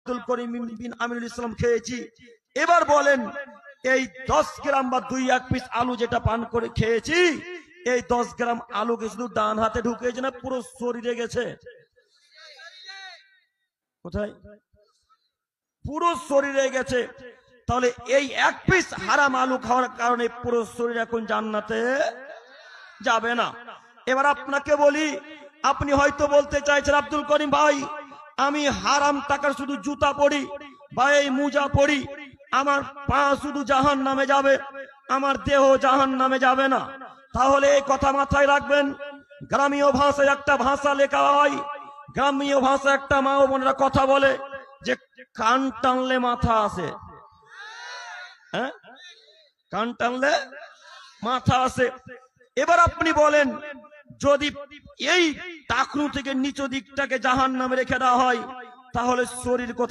আব্দুল করিম বিন আমিনুল ইসলাম খেয়েছি। এবার বলেন এই 10 গ্রাম বা 2-1 পিস আলু যেটা পান করে খেয়েছি, এই 10 গ্রাম আলুকে শুধু ডান হাতে ঢুকেছে না পুরো শরীরে গেছে? কোথায়? পুরো শরীরে গেছে। তাহলে এই 1 পিস হারাম আলু খাওয়ার কারণে পুরো শরীর এখন জান্নাতে যাবে না। এবার আপনাকে বলি, আপনি হয়তো বলতে চাইছেন আব্দুল করিম ভাই আমি হারাম টাকার শুধু জুতা পরি বা এই মোজা পরি, আমার পা শুধু জাহান্নামে যাবে, আমার দেহ জাহান্নামে যাবে না। তাহলে এই কথা মাথায় রাখবেন। গ্রামীয় ভাষায় একটা ভাষা লেখা হয়, গ্রামীয় ভাষা একটা মা ও বোনেরা কথা বলে যে কান টানলে মাথা আসে। হ্যাঁ, কান টানলে মাথা আসে। এবার আপনি বলেন যদি এই টাকনু থেকে নিচু দিকটাকে জাহান্নামে রেখে দেওয়া হয় তাহলে শরীর কোথায়?